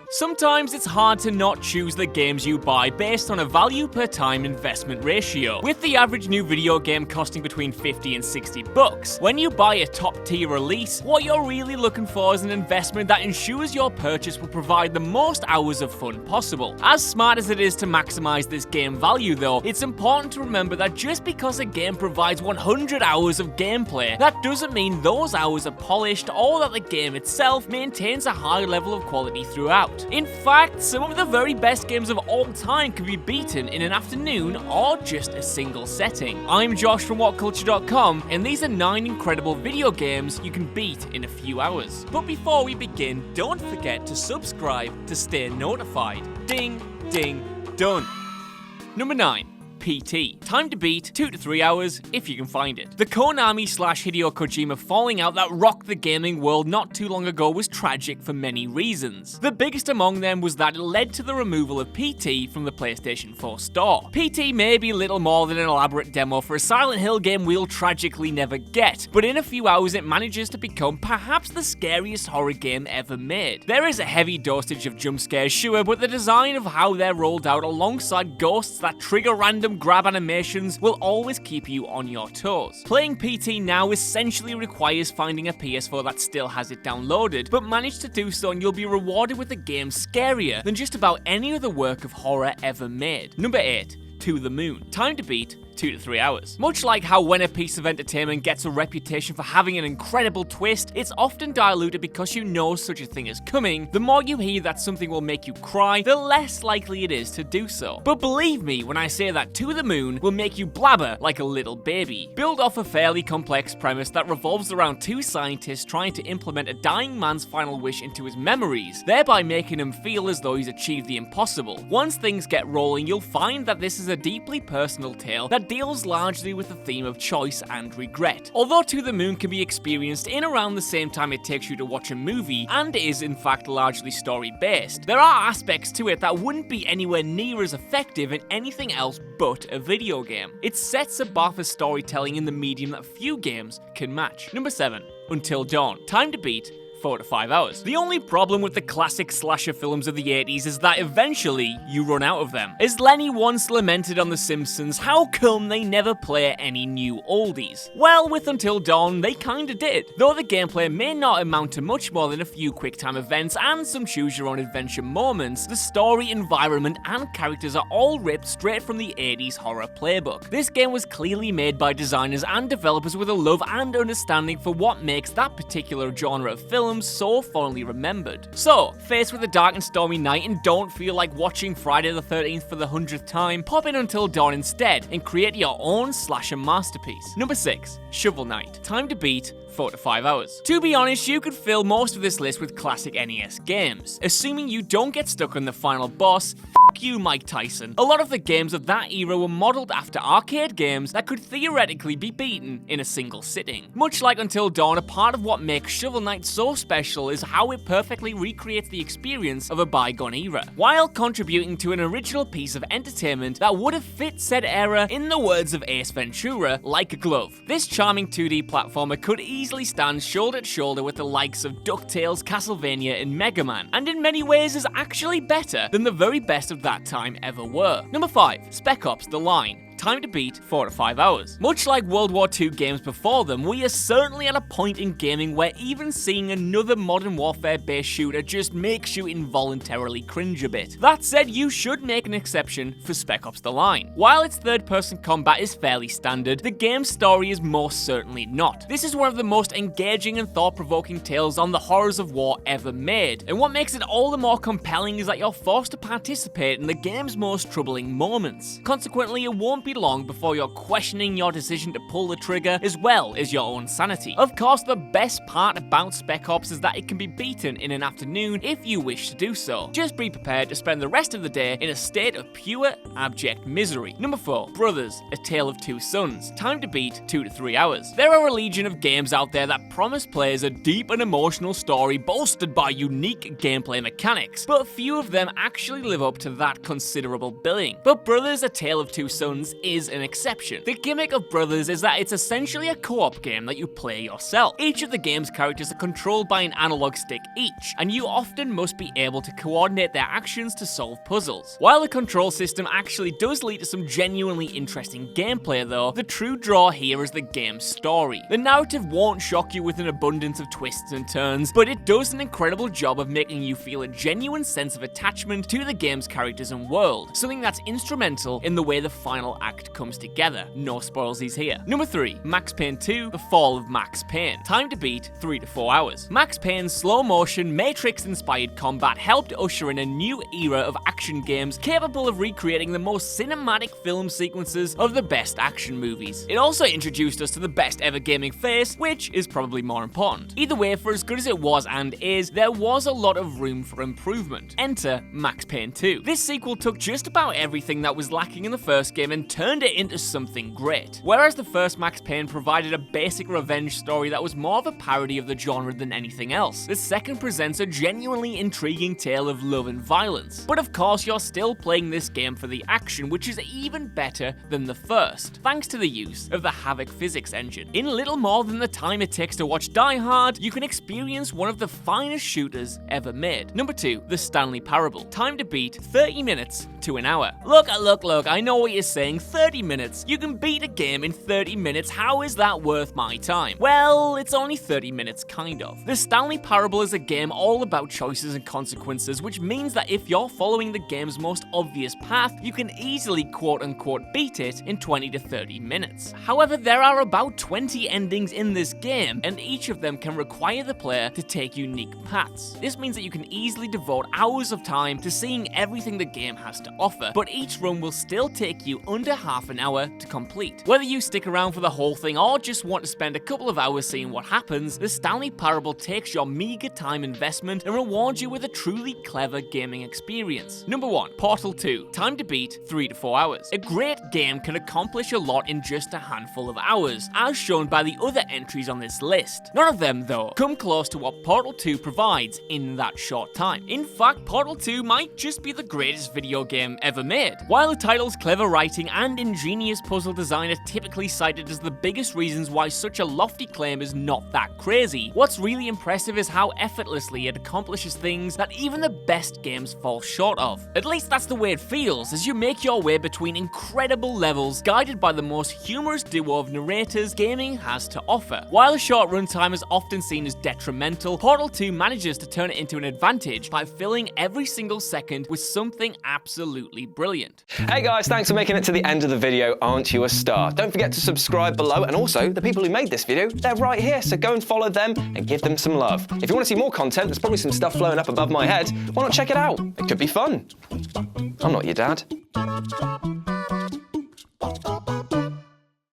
Sometimes it's hard to not choose the games you buy based on a value per time investment ratio, with the average new video game costing between 50 and 60 bucks. When you buy a top tier release, what you're really looking for is an investment that ensures your purchase will provide the most hours of fun possible. As smart as it is to maximize this game value though, it's important to remember that just because a game provides 100 hours of gameplay, that doesn't mean those hours are polished or that the game itself maintains a high level of quality throughout. In fact, some of the very best games of all time can be beaten in an afternoon or just a single setting. I'm Josh from WhatCulture.com, and these are 9 incredible video games you can beat in a few hours. But before we begin, don't forget to subscribe to stay notified. Ding, ding, done. Number 9. PT. Time to beat 2 to 3 hours if you can find it. The Konami/Hideo Kojima falling out that rocked the gaming world not too long ago was tragic for many reasons. The biggest among them was that it led to the removal of PT from the PlayStation 4 store. PT may be little more than an elaborate demo for a Silent Hill game we'll tragically never get, but in a few hours it manages to become perhaps the scariest horror game ever made. There is a heavy dosage of jump scares, sure, but the design of how they're rolled out alongside ghosts that trigger random grab animations will always keep you on your toes. Playing PT now essentially requires finding a PS4 that still has it downloaded, but manage to do so and you'll be rewarded with a game scarier than just about any other work of horror ever made. Number 8. To the Moon. Time to beat 2 to 3 hours. Much like how when a piece of entertainment gets a reputation for having an incredible twist, it's often diluted because you know such a thing is coming. The more you hear that something will make you cry, the less likely it is to do so. But believe me when I say that To the Moon will make you blabber like a little baby. Build off a fairly complex premise that revolves around 2 scientists trying to implement a dying man's final wish into his memories, thereby making him feel as though he's achieved the impossible. Once things get rolling, you'll find that this is a deeply personal tale that deals largely with the theme of choice and regret. Although To the Moon can be experienced in around the same time it takes you to watch a movie, and is in fact largely story-based, there are aspects to it that wouldn't be anywhere near as effective in anything else but a video game. It sets a bar for storytelling in the medium that few games can match. Number 7. Until Dawn. Time to beat 4 to 5 hours. The only problem with the classic slasher films of the 80s is that eventually you run out of them. As Lenny once lamented on The Simpsons, how come they never play any new oldies? Well, with Until Dawn, they kinda did. Though the gameplay may not amount to much more than a few quick-time events and some choose-your-own-adventure moments, the story, environment, and characters are all ripped straight from the 80s horror playbook. This game was clearly made by designers and developers with a love and understanding for what makes that particular genre of film so fondly remembered. So, faced with a dark and stormy night and don't feel like watching Friday the 13th for the 100th time, pop in Until Dawn instead and create your own slasher masterpiece. Number 6. Shovel Knight. Time to beat 4 to 5 hours. To be honest, you could fill most of this list with classic NES games. Assuming you don't get stuck on the final boss, f*** you, Mike Tyson. A lot of the games of that era were modeled after arcade games that could theoretically be beaten in a single sitting. Much like Until Dawn, a part of what makes Shovel Knight so special is how it perfectly recreates the experience of a bygone era, while contributing to an original piece of entertainment that would have fit said era, in the words of Ace Ventura, like a glove. This charming 2D platformer could easily stand shoulder to shoulder with the likes of DuckTales, Castlevania, and Mega Man, and in many ways is actually better than the very best of that time ever were. Number 5. Spec Ops The Line. Time to beat 4 to 5 hours. Much like World War II games before them, we are certainly at a point in gaming where even seeing another Modern Warfare-based shooter just makes you involuntarily cringe a bit. That said, you should make an exception for Spec Ops The Line. While its third-person combat is fairly standard, the game's story is most certainly not. This is one of the most engaging and thought-provoking tales on the horrors of war ever made, and what makes it all the more compelling is that you're forced to participate in the game's most troubling moments. Consequently, it won't be long before you're questioning your decision to pull the trigger, as well as your own sanity. Of course, the best part about Spec Ops is that it can be beaten in an afternoon if you wish to do so. Just be prepared to spend the rest of the day in a state of pure, abject misery. Number 4. Brothers, A Tale of Two Sons. Time to beat 2 to 3 hours. There are a legion of games out there that promise players a deep and emotional story bolstered by unique gameplay mechanics, but few of them actually live up to that considerable billing. But Brothers, A Tale of Two Sons is an exception. The gimmick of Brothers is that it's essentially a co-op game that you play yourself. Each of the game's characters are controlled by an analog stick each, and you often must be able to coordinate their actions to solve puzzles. While the control system actually does lead to some genuinely interesting gameplay though, the true draw here is the game's story. The narrative won't shock you with an abundance of twists and turns, but it does an incredible job of making you feel a genuine sense of attachment to the game's characters and world, something that's instrumental in the way the final act comes together. No spoilsies here. Number 3. Max Payne 2, The Fall of Max Payne. Time to beat, 3 to 4 hours. Max Payne's slow-motion, Matrix-inspired combat helped usher in a new era of action games capable of recreating the most cinematic film sequences of the best action movies. It also introduced us to the best ever gaming face, which is probably more important. Either way, for as good as it was and is, there was a lot of room for improvement. Enter Max Payne 2. This sequel took just about everything that was lacking in the first game and turned it into something great. Whereas the first Max Payne provided a basic revenge story that was more of a parody of the genre than anything else, the second presents a genuinely intriguing tale of love and violence. But of course, you're still playing this game for the action, which is even better than the first, thanks to the use of the Havoc physics engine. In little more than the time it takes to watch Die Hard, you can experience one of the finest shooters ever made. Number 2, The Stanley Parable. Time to beat, 30 minutes to an hour. Look, I know what you're saying, 30 minutes? You can beat a game in 30 minutes, how is that worth my time? Well, it's only 30 minutes, kind of. The Stanley Parable is a game all about choices and consequences, which means that if you're following the game's most obvious path, you can easily quote-unquote beat it in 20 to 30 minutes. However, there are about 20 endings in this game, and each of them can require the player to take unique paths. This means that you can easily devote hours of time to seeing everything the game has to offer, but each run will still take you under half an hour to complete. Whether you stick around for the whole thing or just want to spend a couple of hours seeing what happens, the Stanley Parable takes your meager time investment and rewards you with a truly clever gaming experience. Number 1, Portal 2. Time to beat, 3 to 4 hours. A great game can accomplish a lot in just a handful of hours, as shown by the other entries on this list. None of them, though, come close to what Portal 2 provides in that short time. In fact, Portal 2 might just be the greatest video game ever made. While the title's clever writing and ingenious puzzle design are typically cited as the biggest reasons why such a lofty claim is not that crazy, what's really impressive is how effortlessly it accomplishes things that even the best games fall short of. At least that's the way it feels as you make your way between incredible levels, guided by the most humorous duo of narrators gaming has to offer. While a short runtime is often seen as detrimental, Portal 2 manages to turn it into an advantage by filling every single second with something absolutely brilliant. Hey guys, thanks for making it to the end of the video. Aren't you a star? Don't forget to subscribe below, and also the people who made this video, they're right here, so go and follow them and give them some love. If you want to see more content, there's probably some stuff flowing up above my head. Why not check it out? It could be fun. I'm not your dad.